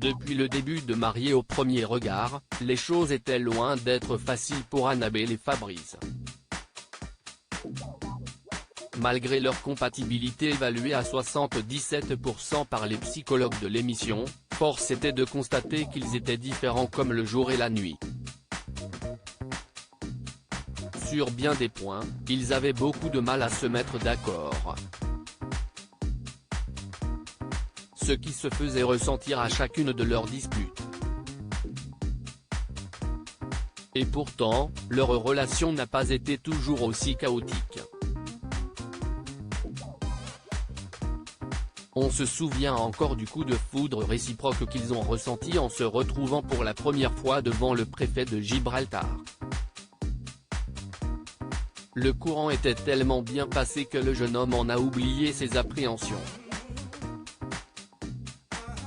Depuis le début de Mariés au premier regard, les choses étaient loin d'être faciles pour Annabelle et Fabrice. Malgré leur compatibilité évaluée à 77% par les psychologues de l'émission, force était de constater qu'ils étaient différents comme le jour et la nuit. Sur bien des points, ils avaient beaucoup de mal à se mettre d'accord. Ce qui se faisait ressentir à chacune de leurs disputes. Et pourtant, leur relation n'a pas été toujours aussi chaotique. On se souvient encore du coup de foudre réciproque qu'ils ont ressenti en se retrouvant pour la première fois devant le préfet de Gibraltar. Le courant était tellement bien passé que le jeune homme en a oublié ses appréhensions.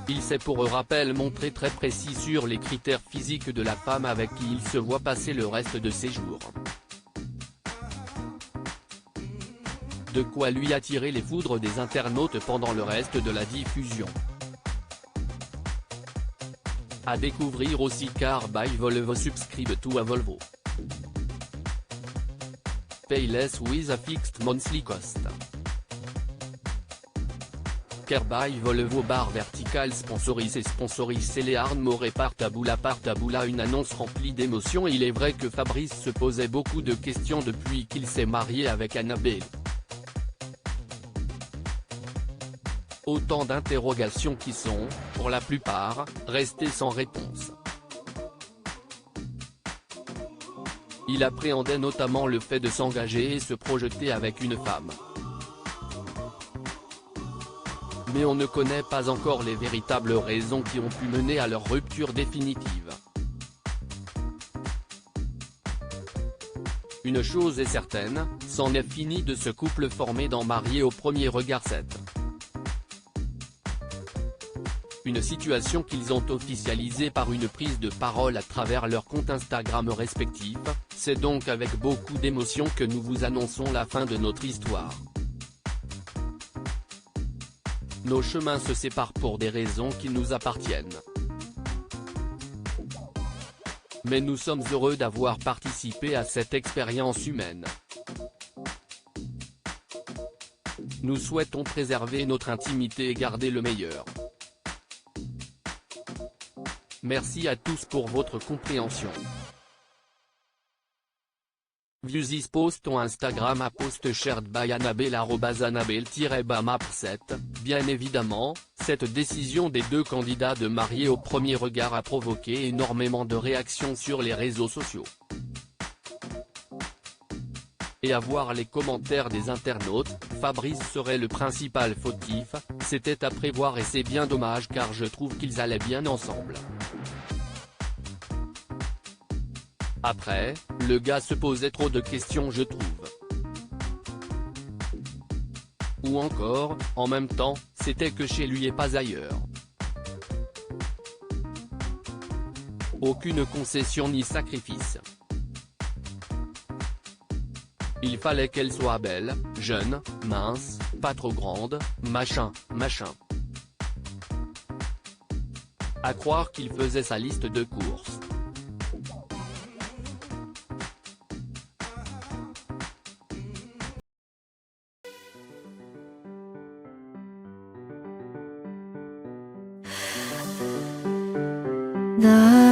Il s'est pour rappel montré très précis sur les critères physiques de la femme avec qui il se voit passer le reste de ses jours. De quoi lui attirer les foudres des internautes pendant le reste de la diffusion. À découvrir aussi car by Volvo subscribe to a Volvo. Pay less with a fixed monthly cost. Car by Volvo barre verticale sponsorise Léarn Moré Partaboula une annonce remplie d'émotions. Il est vrai que Fabrice se posait beaucoup de questions depuis qu'il s'est marié avec Annabelle. Autant d'interrogations qui sont, pour la plupart, restées sans réponse. Il appréhendait notamment le fait de s'engager et se projeter avec une femme. Mais on ne connaît pas encore les véritables raisons qui ont pu mener à leur rupture définitive. Une chose est certaine, c'en est fini de ce couple formé dans Mariés au premier regard 7. Une situation qu'ils ont officialisée par une prise de parole à travers leurs comptes Instagram respectifs. C'est donc avec beaucoup d'émotion que nous vous annonçons la fin de notre histoire. Nos chemins se séparent pour des raisons qui nous appartiennent. Mais nous sommes heureux d'avoir participé à cette expérience humaine. Nous souhaitons préserver notre intimité et garder le meilleur. Merci à tous pour votre compréhension. View this post on Instagram à post shared by Annabelle @Annabelle-Bamap7. Bien évidemment, cette décision des deux candidats de Mariés au premier regard a provoqué énormément de réactions sur les réseaux sociaux. Et à voir les commentaires des internautes, Fabrice serait le principal fautif, c'était à prévoir et c'est bien dommage car je trouve qu'ils allaient bien ensemble. Après, le gars se posait trop de questions je trouve. Ou encore, en même temps, c'était que chez lui et pas ailleurs. Aucune concession ni sacrifice. Il fallait qu'elle soit belle, jeune, mince, pas trop grande, machin. À croire qu'il faisait sa liste de courses. 나